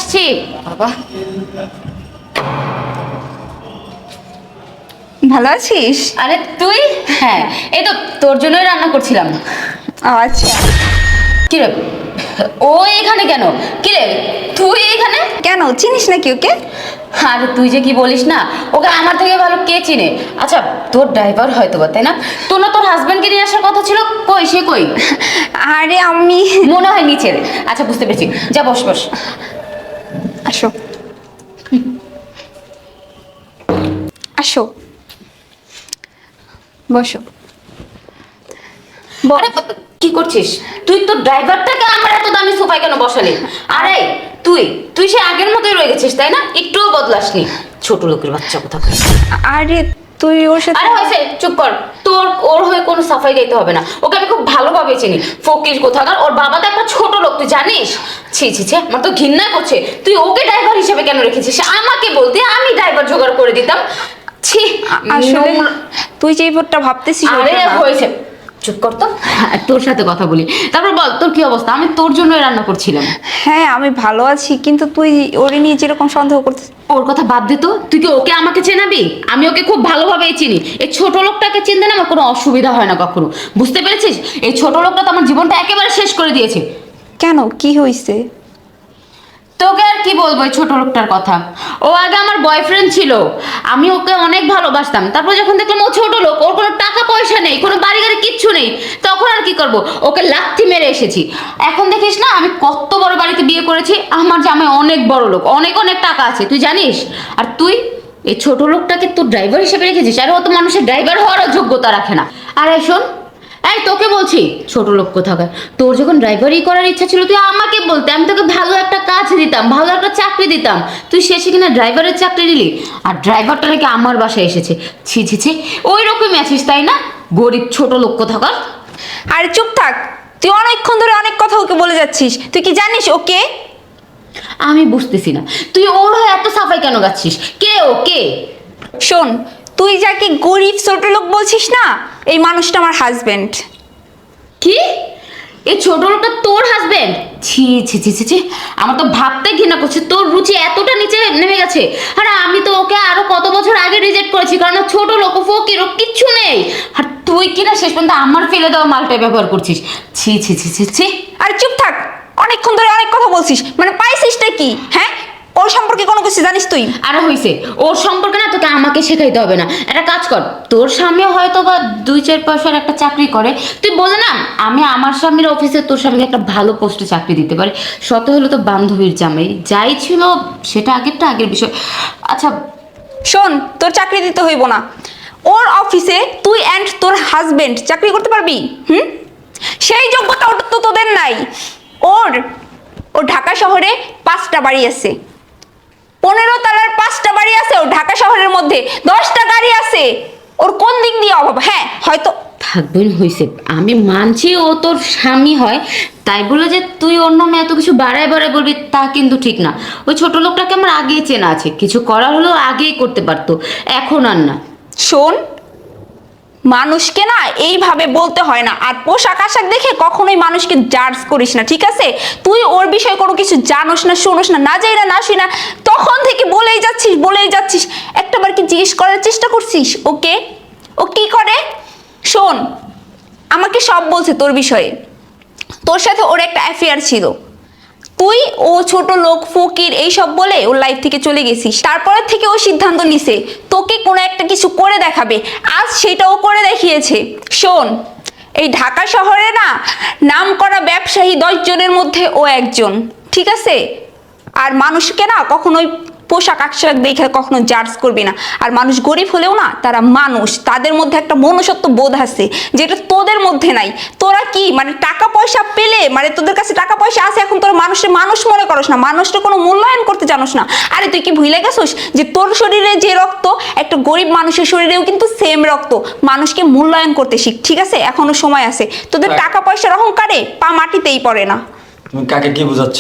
আসছি। বাবা, ভালো আছিস? আরে তুই? হ্যাঁ, এই তো তোর জন্যই রান্না করছিলাম। আচ্ছা। কিরে, ও এখানে কেন? কিরে, তুই এখানে কেন, চিনিস নাকি ওকে? আর তুই যে কি বলিস না, ওকে আমার থেকে ভালো কে চিনে? আচ্ছা, তোর ড্রাইভার হয়তো বা, তাই না? তোর না তোর হাজবেন্ডকে নিয়ে আসার কথা ছিল, কই সে কই? আরে আমি মনে হয় নিচে। আচ্ছা, বুঝতে পেরেছি, যা বস বস। আসো আসো, বসো। আরে কি করছিস তুই? তোর ড্রাইভারটাকে আমার এত দামি সোফায় কেন বসালি? আরে তুই তুই সে আগের মতোই রয়ে গেছিস, তাই না? একটুও বদলাসনি, ছোট লোকের বাচ্চা কোথাকার। আরে তুই ওর সাথে আরে হয়েছে, চুপ কর। তোর ওর হয়ে কোনো সাফাই গাইতে হবে না, ওকে আমি খুব ভালোভাবে চিনি। ফকির কোথাকার, ওর বাবা তো একটা ছোট লোক, তুই জানিস? ছি ছি ছি, আমার তো ঘৃণা করছে। তুই ওকে ড্রাইভার হিসেবে কেন রেখেছিস? আমাকে বলতে, আমি ড্রাইভার জোগাড় করে দিতাম। ছি, আসলে তুই যে ব্যাপারটা ভাবতেছিস আরে ওটা না। হয়েছে, চুপ কর তো। তোর সাথে কথা বলি, তারপর বল তোর কি অবস্থা? আমি তোর জন্যই রান্না করছিলাম। হ্যাঁ আমি ভালো আছি, কিন্তু তুই ওরে নিয়ে যেরকম সন্দেহ করতেছিস। ওর কথা বাদ দে তো, তুই কি ওকে আমাকে চেনাবি? আমি ওকে খুব ভালোভাবেই চিনি। এই ছোট লোকটাকে চিনতে না আমার কোনো অসুবিধা হয় না কখনো, বুঝতে পেরেছিস? এই ছোট লোকটা তো আমার জীবনটা একেবারে শেষ করে দিয়েছে। কেন, কি হয়েছে? তোকে আর কি বলবো এই ছোট লোকটার কথা। ও আগে আমার বয়ফ্রেন্ড ছিল, আমি ওকে অনেক ভালোবাসতাম। তারপর যখন দেখলাম ও ছোট লোক, ওর কোনো টাকা পয়সা নেই, কোনো বাড়ি গাড়ি কিচ্ছু নেই, তখন আর কি করব, ওকে লাথি মেরে এসেছি। এখন দেখিস না আমি কত বড় বাড়িতে বিয়ে করেছি, আমার জামাই অনেক বড় লোক, অনেক অনেক টাকা আছে, তুই জানিস? আর তুই এই ছোট লোকটাকে তোর ড্রাইভার হিসেবে রেখেছিস। আর ও তো মানুষের ড্রাইভার হওয়ারও যোগ্যতা রাখে না। আর এই শোন, এই তোকে বলছি, ছোট লোক কোথাকার, তোর যখন ড্রাইভারি করার ইচ্ছা ছিল তুই আমাকে বলতে, আমি তোকে ভালো একটা কাজ দিতাম, ভালো একটা চাকরি দিতাম। তুই শেষে কিনা ড্রাইভারের চাকরি নিলি, আর ড্রাইভারটা নাকি আমার বাসায় এসেছে। ছি ছি ছি, ওই রকমই আছিস তাই না? গরিব ছোট লোক কোথাকার। আরে চুপ থাক, তুই অনেকক্ষণ ধরে অনেক কথা ওকে বলে যাচ্ছিস। তুই কি জানিস ওকে? আমি বুঝতেছি না তুই ওর হয়ে এত সাফাই কেন গাচ্ছিস। কে ও, কে? শোন, তুই যাকে গরিব ছোট লোক বলছিস না, এই মানুষটা আমার হাজবেন্ড। কি? এই ছোট লোকটা তোর হাজবেন্ড? ছি ছি ছি ছি ছি, আমার তো ভাবতে ঘৃণা করছে, তোর রুচি এতটা নিচে নেমে গেছে। আরে আমি তো ওকে আরো কত বছর আগে রিজেক্ট করেছি, কারণ ও ছোট লোক, ও ফকির, ও কিচ্ছু নেই। আর তুই কিনা শেষ পর্যন্ত আমার ফেলে দেওয়া মালটাই ব্যবহার করছিস। ছি ছি ছি ছি ছি। আরে চুপ থাক, অনেকক্ষণ ধরে অনেক কথা বলছিস, মানে পাইছিসটা কি? হ্যাঁ, ওর সম্পর্কে কোনো কিছু জানিস তুই? আরে হইছে, ওর সম্পর্কে না তোকে আমাকে শেখাইতে হবে না। একটা কাজ কর, তোর স্বামী হয়তো বা 2-4 পয়সার একটা চাকরি করে, তুই বলে না আমি আমার স্বামীর অফিসে তোর স্বামীকে একটা ভালো পোস্টে চাকরি দিতে পারি। শত হলো তো বান্ধবীর জামাই, যাই ছিল সেটা আগেরটা আগের বিষয়। আচ্ছা শোন, তোর চাকরি দিতে হইব না। ওর অফিসে তুই অ্যান্ড তোর হাজবেন্ড চাকরি করতে পারবি? সেই যোগ্যতা ওটা তো তোদের নাই। ওর ও ঢাকা শহরে 5টা বাড়ি আছে, 15 তলার 5টা বাড়ি আছে। ও ঢাকা শহরের মধ্যে 10টা গাড়ি আছে। ওর কোন দিক দিয়ে অভাব? হ্যাঁ হয়তো থাকবেন, হয়েছে, আমি মানছি ও তোর স্বামী হয়, তাই বলে যে তুই ওর নামে এত কিছু বাড়ায় বাড়ায় বলবি তা কিন্তু ঠিক না। ওই ছোট লোকটাকে আমার আগেই চেনা আছে, কিছু করার হলেও আগেই করতে পারতো, এখন আর না। শোন, মানুষকে না এইভাবে বলতে হয় না, আর পোশাক আশাক দেখে কখনোই মানুষকে জাজ করিস না, ঠিক আছে? তুই ওর বিষয়ে কোনো কিছু জানোস না, শোনোস না, না যাই না, না শুই না, তখন থেকে বলেই যাচ্ছিস বলেই যাচ্ছিস। একটাবার কি জিজ্ঞেস করার চেষ্টা করছিস ওকে ও কি করে? শোন, আমাকে সব বলছে তোর বিষয়ে। তোর সাথে ওর একটা অ্যাফেয়ার ছিল, তুই ও ছোট লোক ফকির এইসব বলে ওর লাইফ থেকে চলে গেছিস। তারপরে থেকে ও সিদ্ধান্ত নিছে তোকে কোনো একটা কিছু করে দেখাবে, আজ সেটাও করে দেখিয়েছে। শোন, এই ঢাকা শহরে না নামকরা ব্যবসায়ী 10 জনের মধ্যে ও একজন, ঠিক আছে? আর মানুষকে না কখনোই পোশাক আশাক দেখে কখনো জাজ করবি না। আর মানুষ গরিব হলেও না তারা মানুষ, তাদের মধ্যে একটা মনুষ্যত্ব বোধ আছে যেটা তোদের মধ্যে নাই। তোরা কি মানে টাকা পয়সা পেলে, মানে তোদের কাছে টাকা পয়সা আছে, এখন তোরা মানুষের মানুষ মনে করস না, মানুষটা কোনো মূল্যায়ন করতে জানোস না। আরে তুই কি ভুলে গেছিস যে তোর শরীরে যে রক্ত, একটা গরিব মানুষের শরীরেও কিন্তু সেম রক্ত। মানুষকে মূল্যায়ন করতে শিখ, ঠিক আছে? এখনো সময় আছে। তোদের টাকা পয়সার অহংকারে পা মাটিতেই পড়ে না। তুমি কাকে কি বুঝাচ্ছ?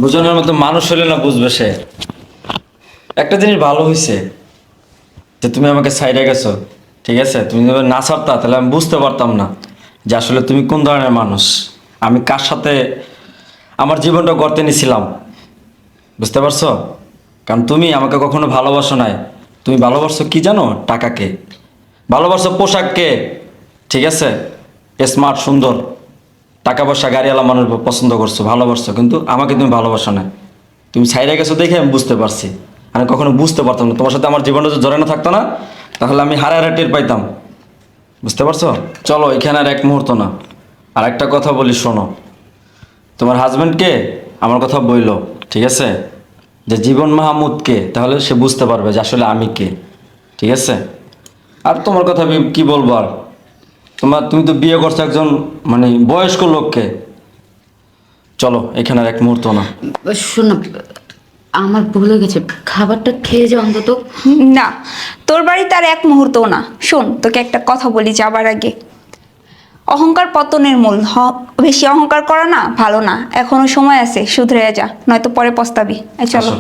বুঝানোর মতো মানুষ হলে না বুঝবে সে। একটা জিনিস ভালো হয়েছে যে তুমি আমাকে সাইডে গেছো, ঠিক আছে? তুমি যদি না ছাড়তা তাহলে আমি বুঝতে পারতাম না যে আসলে তুমি কোন ধরনের মানুষ, আমি কার সাথে আমার জীবনটা গড়তে নিছিলাম, বুঝতে পারছো? কারণ তুমি আমাকে কখনো ভালোবাসো নাই। তুমি ভালোবাসো কি জানো? টাকাকে ভালোবাসো, পোশাককে, ঠিক আছে? স্মার্ট, সুন্দর, টাকা পয়সা, গাড়িওয়ালা মানুষ পছন্দ করছো, ভালোবাসছো, কিন্তু আমাকে তুমি ভালোবাসো না। তুমি ছাইরা গেছো দেখে আমি বুঝতে পারছি। আমি কখনো বুঝতে পারতাম না। তোমার সাথে আমার জীবনটা যদি জড়ানো থাকতো না, তাহলে আমি হারে হারে টের পাইতাম, বুঝতে পারছো? চলো, এখানে আর এক মুহূর্ত না। আর একটা কথা বলি, শোনো। তোমার হাজবেন্ডকে আমার কথা বইলো, ঠিক আছে? যে জীবন মাহমুদকে, তাহলে সে বুঝতে পারবে যে আসলে আমি কে, ঠিক আছে? আর তোমার কথা আমি কি বলবো আর? তুমি তো বিয়ে করছো একজন মানে বয়স্ক লোককে। চলো, এখানে আর এক মুহূর্ত না। শোন না, আমার ভুল হয়ে গেছে, খাবারটা খেয়ে যা অন্তত। না, তোর বাড়িতে আর এক মুহূর্তও না। শোন, তোকে একটা কথা বলি যাবার আগে। অহংকার পতনের মূল। বেশি অহংকার করা না ভালো না। এখনো সময় আছে, শুধরে যা, নয়তো পরে পস্তাবি। এই চলো। আসো।